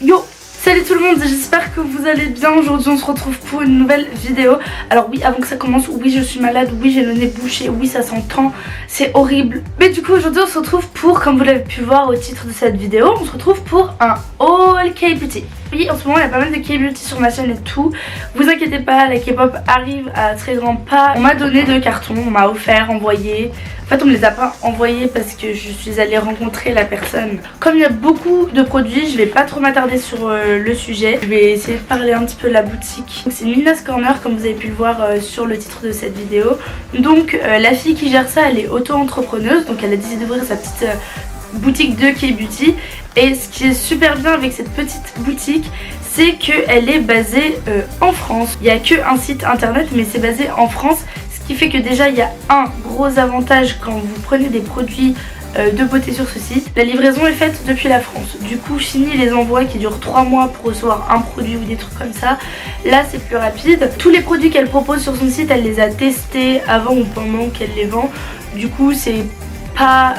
Yo! Salut tout le monde, j'espère que vous allez bien. Aujourd'hui on se retrouve pour une nouvelle vidéo. Alors oui, avant que ça commence, oui je suis malade, oui j'ai le nez bouché, oui ça s'entend, c'est horrible. Mais du coup aujourd'hui on se retrouve pour, comme vous l'avez pu voir au titre de cette vidéo, on se retrouve pour un haul K-beauty. Oui, en ce moment il y a pas mal de K-beauty sur ma chaîne et tout. Vous inquiétez pas, la K-pop arrive à très grands pas. On m'a donné 2 cartons, on m'a offert, envoyé. En fait on me les a pas envoyés parce que je suis allée rencontrer la personne. Comme il y a beaucoup de produits, je vais pas trop m'attarder sur le sujet. Je vais essayer de parler un petit peu de la boutique. C'est Nina's Corner comme vous avez pu le voir sur le titre de cette vidéo. Donc la fille qui gère ça, elle est auto-entrepreneuse, donc elle a décidé d'ouvrir sa petite boutique de K-beauty. Et ce qui est super bien avec cette petite boutique, c'est qu'elle est basée en France. Il n'y a qu'un site internet mais c'est basé en France. Ce qui fait que déjà il y a un gros avantage quand vous prenez des produits de beauté sur ce site. La livraison est faite depuis la France. Du coup Chiny les envoie qui durent 3 mois pour recevoir un produit ou des trucs comme ça. Là c'est plus rapide. Tous les produits qu'elle propose sur son site, elle les a testés avant ou pendant qu'elle les vend. Du coup c'est pas...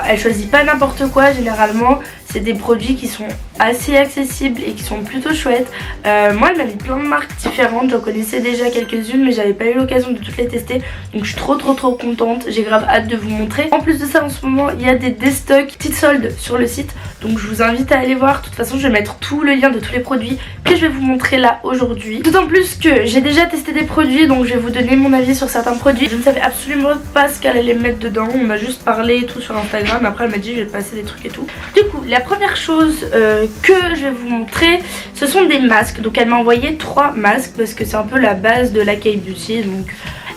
elle choisit pas n'importe quoi généralement. C'est des produits qui sont assez accessibles et qui sont plutôt chouettes. Moi elle m'a mis plein de marques différentes, j'en connaissais déjà quelques-unes mais j'avais pas eu l'occasion de toutes les tester. Donc je suis trop contente, j'ai grave hâte de vous montrer. En plus de ça en ce moment il y a des déstocks, petites soldes sur le site. Donc je vous invite à aller voir, de toute façon je vais mettre tout le lien de tous les produits que je vais vous montrer là aujourd'hui. D'autant plus que j'ai déjà testé des produits donc je vais vous donner mon avis sur certains produits. Je ne savais absolument pas ce qu'elle allait mettre dedans, on m'a juste parlé et tout sur Instagram. Après elle m'a dit je vais passer des trucs et tout. Du coup la première chose que je vais vous montrer, ce sont des masques. Donc elle m'a envoyé 3 masques parce que c'est un peu la base de la K-beauty. Donc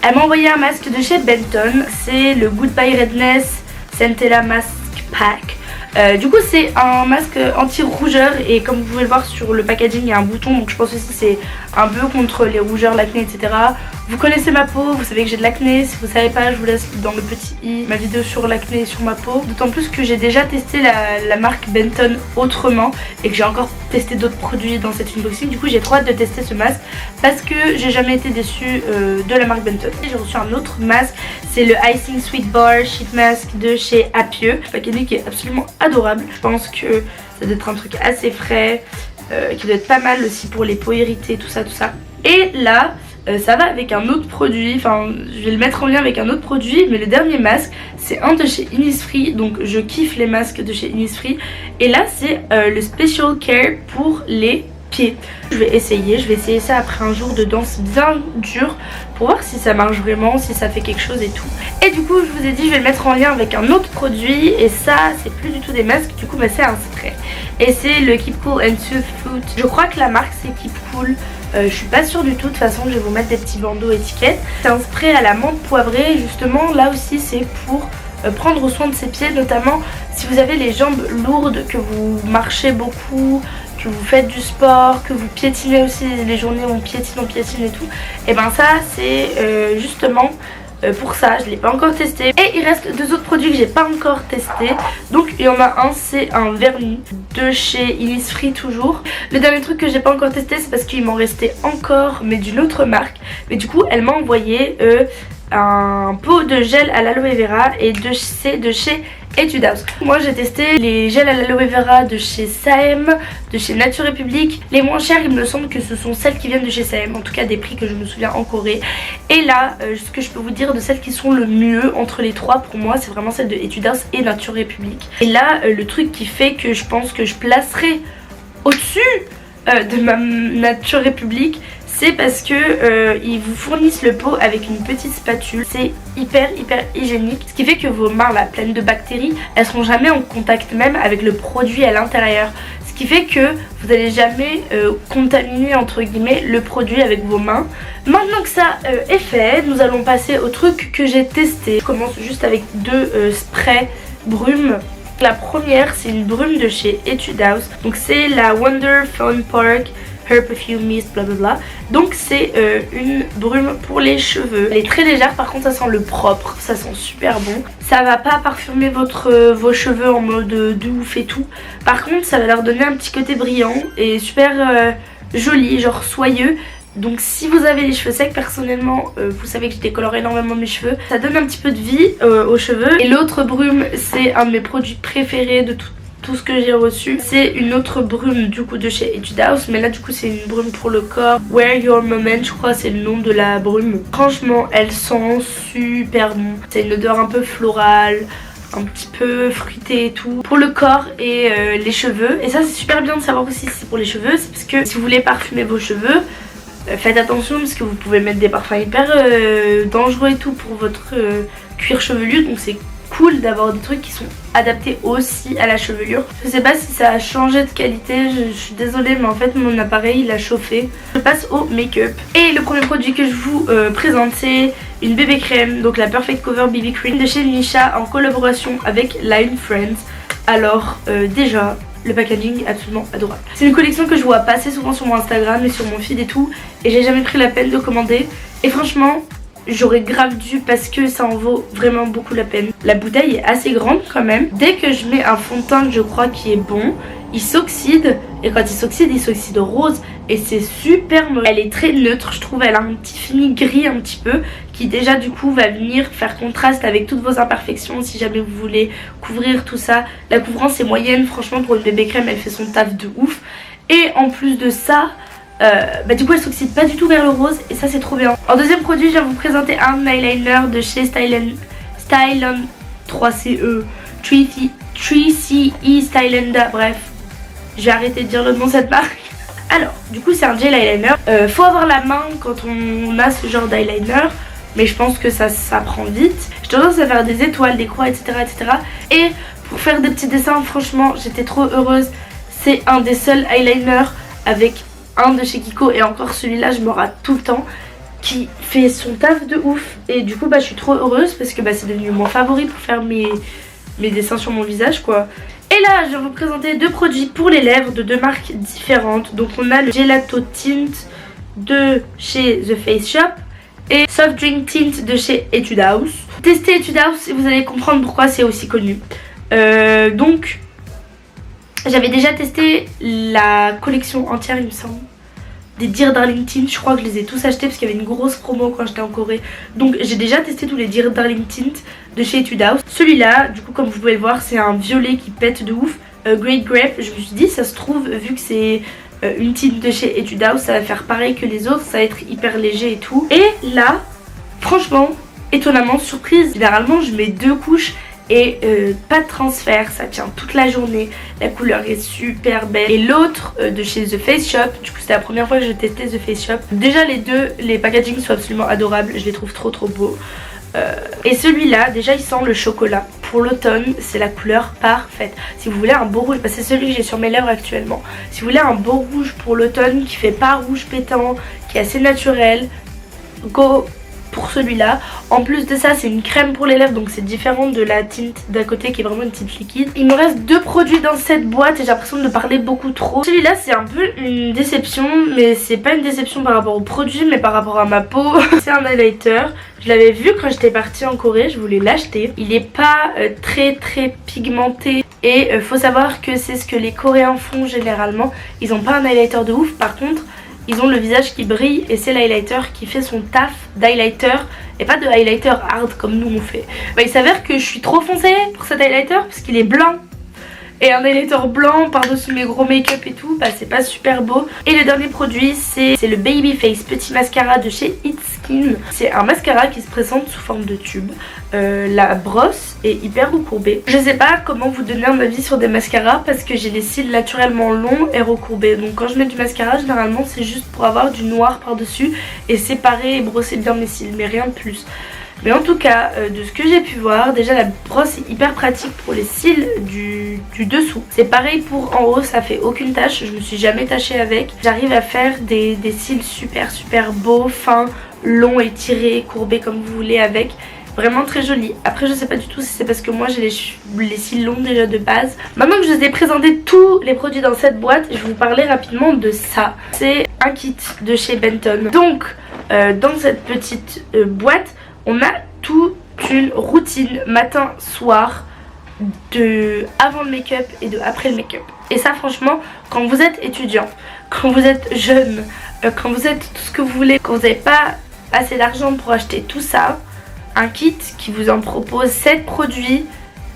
elle m'a envoyé un masque de chez Benton, c'est le Goodbye Redness Centella Mask Pack. Du coup c'est un masque anti-rougeur et comme vous pouvez le voir sur le packaging il y a un bouton, donc je pense aussi c'est un peu contre les rougeurs, l'acné, etc. Vous connaissez ma peau, vous savez que j'ai de l'acné. Si vous savez pas, je vous laisse dans le petit i ma vidéo sur l'acné et sur ma peau. D'autant plus que j'ai déjà testé la marque Benton autrement et que j'ai encore testé d'autres produits dans cette unboxing. Du coup j'ai trop hâte de tester ce masque parce que j'ai jamais été déçue de la marque Benton. J'ai reçu un autre masque, c'est le Icing Sweet Bar Sheet Mask de chez Apieux. Le packaging qui est absolument adorable. Je pense que ça doit être un truc assez frais, qui doit être pas mal aussi pour les peaux irritées, tout ça. Et là ça va avec un autre produit, enfin je vais le mettre en lien avec un autre produit, mais le dernier masque c'est un de chez Innisfree, donc je kiffe les masques de chez Innisfree. Et là c'est le Special Care pour les pieds. Je vais essayer ça après un jour de danse bien dur pour voir si ça marche vraiment, si ça fait quelque chose et tout. Et du coup je vous ai dit je vais le mettre en lien avec un autre produit et ça c'est plus du tout des masques, du coup bah, c'est un spray. Et c'est le Keep Cool and Soothing. Je crois que la marque c'est Keep Cool. Je suis pas sûre du tout, de toute façon je vais vous mettre des petits bandeaux étiquettes. C'est un spray à la menthe poivrée, justement là aussi c'est pour prendre soin de ses pieds, notamment si vous avez les jambes lourdes, que vous marchez beaucoup, que vous faites du sport, que vous piétinez aussi les journées où on piétine et tout. Et ben ça c'est justement pour ça, je l'ai pas encore testé. Et il reste 2 autres produits que j'ai pas encore testé. Donc il y en a un, c'est un vernis de chez Innisfree toujours. Le dernier truc que j'ai pas encore testé c'est parce qu'il m'en restait encore mais d'une autre marque. Mais du coup elle m'a envoyé un pot de gel à l'aloe vera et c'est de chez Etude House. Moi j'ai testé les gels à l'aloe vera de chez Saem, de chez Nature République. Les moins chers il me semble que ce sont celles qui viennent de chez Saem, en tout cas des prix que je me souviens en Corée. Et là ce que je peux vous dire de celles qui sont le mieux entre les 3 pour moi, c'est vraiment celle de Etude House et Nature République. Et là le truc qui fait que je pense que je placerai au-dessus de ma Nature République, c'est parce que ils vous fournissent le pot avec une petite spatule. C'est hyper hygiénique, ce qui fait que vos mains là pleines de bactéries, elles seront jamais en contact même avec le produit à l'intérieur, ce qui fait que vous n'allez jamais contaminer entre guillemets le produit avec vos mains. Maintenant que ça est fait, nous allons passer au truc que j'ai testé. Je commence juste avec 2 sprays brume. La première c'est une brume de chez Etude House, donc c'est la Wonder Fun Park Her Perfume Mist blablabla. Donc c'est une brume pour les cheveux. Elle est très légère, par contre ça sent le propre, ça sent super bon. Ça va pas parfumer vos cheveux en mode de ouf et tout. Par contre ça va leur donner un petit côté brillant et super joli, genre soyeux. Donc si vous avez les cheveux secs, personnellement vous savez que je décolore énormément mes cheveux, ça donne un petit peu de vie aux cheveux. Et l'autre brume, c'est un de mes produits préférés de tout ce que j'ai reçu. C'est une autre brume du coup de chez Etude House, mais là du coup c'est une brume pour le corps. Wear Your Moment, je crois c'est le nom de la brume. Franchement elle sent super bon. C'est une odeur un peu florale, un petit peu fruité et tout pour le corps et les cheveux. Et ça c'est super bien de savoir aussi si c'est pour les cheveux, c'est parce que si vous voulez parfumer vos cheveux, faites attention parce que vous pouvez mettre des parfums hyper dangereux et tout pour votre cuir chevelu, donc c'est cool d'avoir des trucs qui sont adaptés aussi à la chevelure. Je sais pas si ça a changé de qualité, je suis désolée mais en fait mon appareil il a chauffé. Je passe au make-up et le premier produit que je vous présente c'est une bébé crème, donc la Perfect Cover BB Cream de chez Misha en collaboration avec Line Friends. Alors déjà le packaging est absolument adorable. C'est une collection que je vois passer souvent sur mon Instagram et sur mon feed et tout, et j'ai jamais pris la peine de commander et franchement j'aurais grave dû parce que ça en vaut vraiment beaucoup la peine. La bouteille est assez grande quand même. Dès que je mets un fond de teint que je crois qui est bon, il s'oxyde, et quand il s'oxyde rose et c'est super moche. Elle est très neutre je trouve, elle a un petit fini gris un petit peu qui déjà du coup va venir faire contraste avec toutes vos imperfections si jamais vous voulez couvrir tout ça. La couvrance est moyenne, franchement pour une bébé crème elle fait son taf de ouf. Et en plus de ça, du coup elle s'oxyde pas du tout vers le rose et ça c'est trop bien. En deuxième produit je viens vous présenter un eyeliner de chez Style On 3CE 3CE Stylenda, bref je vais arrêter de dire le nom de cette marque. Alors du coup c'est un gel eyeliner, faut avoir la main quand on a ce genre d'eyeliner, mais je pense que ça prend vite. J'ai tendance à faire des étoiles, des croix, etc. Et pour faire des petits dessins franchement j'étais trop heureuse. C'est un des seuls eyeliners avec un de chez Kiko, et encore celui-là je me rate tout le temps, qui fait son taf de ouf. Et du coup je suis trop heureuse parce que c'est devenu mon favori pour faire mes dessins sur mon visage quoi. Et là je vais vous présenter deux produits pour les lèvres de deux marques différentes. Donc on a le Gelato Tint de chez The Face Shop et Soft Drink Tint de chez Etude House. Testez Etude House et vous allez comprendre pourquoi c'est aussi connu. Donc j'avais déjà testé la collection entière il me semble des Dear Darling Tint, je crois que je les ai tous achetés parce qu'il y avait une grosse promo quand j'étais en Corée. Donc j'ai déjà testé tous les Dear Darling Tint de chez Etude House. Celui-là du coup comme vous pouvez le voir c'est un violet qui pète de ouf, Great Grape. Je me suis dit ça se trouve vu que c'est une tinte de chez Etude House ça va faire pareil que les autres, ça va être hyper léger et tout. Et là franchement étonnamment surprise, généralement je mets deux couches et pas de transfert, ça tient toute la journée, la couleur est super belle. Et l'autre de chez The Face Shop, du coup c'était la première fois que je testais The Face Shop. Déjà les deux, les packagings sont absolument adorables, je les trouve trop beaux. Et celui-là, déjà il sent le chocolat. Pour l'automne, c'est la couleur parfaite. Si vous voulez un beau rouge, c'est celui que j'ai sur mes lèvres actuellement. Si vous voulez un beau rouge pour l'automne qui fait pas rouge pétant, qui est assez naturel, go pour celui-là. En plus de ça c'est une crème pour les lèvres, donc c'est différent de la tinte d'à côté qui est vraiment une tinte liquide. Il me reste deux produits dans cette boîte et j'ai l'impression de parler beaucoup trop. Celui-là c'est un peu une déception, mais c'est pas une déception par rapport au produit mais par rapport à ma peau. C'est un highlighter, je l'avais vu quand j'étais partie en Corée, je voulais l'acheter. Il est pas très pigmenté et faut savoir que c'est ce que les Coréens font généralement. Ils ont pas un highlighter de ouf, par contre ils ont le visage qui brille et c'est l'highlighter qui fait son taf d'highlighter et pas de highlighter hard comme nous on fait. Il s'avère que je suis trop foncée pour cet highlighter parce qu'il est blanc. Et un highlighter blanc par-dessus mes gros make-up et tout, c'est pas super beau. Et le dernier produit c'est le Babyface Petit Mascara de chez It Skin. C'est un mascara qui se présente sous forme de tube. La brosse est hyper recourbée. Je sais pas comment vous donner un avis sur des mascaras parce que j'ai les cils naturellement longs et recourbés. Donc quand je mets du mascara généralement c'est juste pour avoir du noir par-dessus et séparer et brosser bien mes cils, mais rien de plus. Mais en tout cas, de ce que j'ai pu voir, déjà la brosse est hyper pratique pour les cils du dessous. C'est pareil pour en haut, ça fait aucune tache, je me suis jamais tachée avec. J'arrive à faire des cils super beaux, fins, longs, étirés, courbés comme vous voulez avec. Vraiment très joli. Après je sais pas du tout si c'est parce que moi j'ai les cils longs déjà de base. Maintenant que je vous ai présenté tous les produits dans cette boîte, je vais vous parler rapidement de ça. C'est un kit de chez Benton. Donc dans cette petite boîte on a toute une routine matin-soir de avant le make-up et de après le make-up. Et ça franchement, quand vous êtes étudiant, quand vous êtes jeune, quand vous êtes tout ce que vous voulez, quand vous n'avez pas assez d'argent pour acheter tout ça, un kit qui vous en propose 7 produits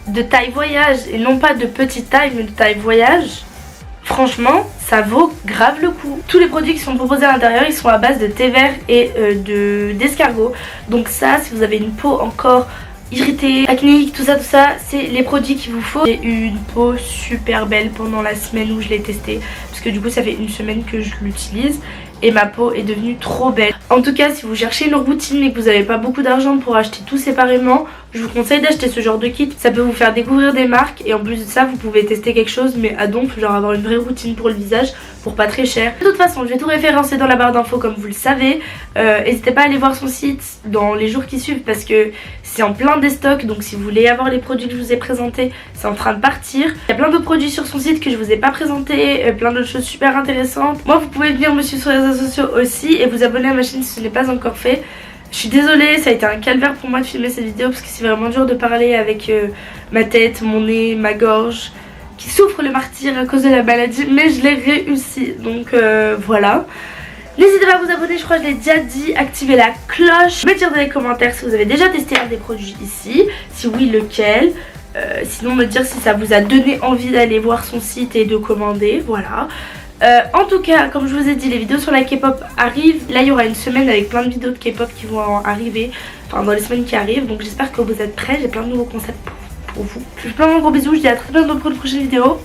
de taille voyage et non pas de petite taille mais de taille voyage, franchement ça vaut grave le coup. Tous les produits qui sont proposés à l'intérieur ils sont à base de thé vert et d'escargot. Donc ça, si vous avez une peau encore irritée, acnéique, tout ça, c'est les produits qu'il vous faut. J'ai eu une peau super belle pendant la semaine où je l'ai testé, parce que du coup ça fait une semaine que je l'utilise et ma peau est devenue trop belle. En tout cas, si vous cherchez une routine mais que vous n'avez pas beaucoup d'argent pour acheter tout séparément, je vous conseille d'acheter ce genre de kit. Ça peut vous faire découvrir des marques et en plus de ça vous pouvez tester quelque chose mais à donf, genre avoir une vraie routine pour le visage pour pas très cher. De toute façon je vais tout référencer dans la barre d'infos comme vous le savez. N'hésitez pas à aller voir son site dans les jours qui suivent parce que c'est en plein déstock, donc si vous voulez avoir les produits que je vous ai présentés, c'est en train de partir. Il y a plein d'autres produits sur son site que je vous ai pas présentés, plein d'autres choses super intéressantes. Moi vous pouvez venir me suivre sur les réseaux sociaux aussi et vous abonner à ma chaîne si ce n'est pas encore fait. Je suis désolée, ça a été un calvaire pour moi de filmer cette vidéo parce que c'est vraiment dur de parler avec ma tête, mon nez, ma gorge qui souffre le martyre à cause de la maladie, mais je l'ai réussi, donc voilà. N'hésitez pas à vous abonner, je crois que je l'ai déjà dit, activer la cloche, me dire dans les commentaires si vous avez déjà testé un des produits ici, si oui lequel, sinon me dire si ça vous a donné envie d'aller voir son site et de commander, voilà. En tout cas, comme je vous ai dit, les vidéos sur la K-pop arrivent. Là il y aura une semaine avec plein de vidéos de K-pop qui vont arriver, enfin dans les semaines qui arrivent, donc j'espère que vous êtes prêts, j'ai plein de nouveaux concepts pour vous. Je vous fais plein de gros bisous, je vous dis à très bientôt pour une prochaine vidéo.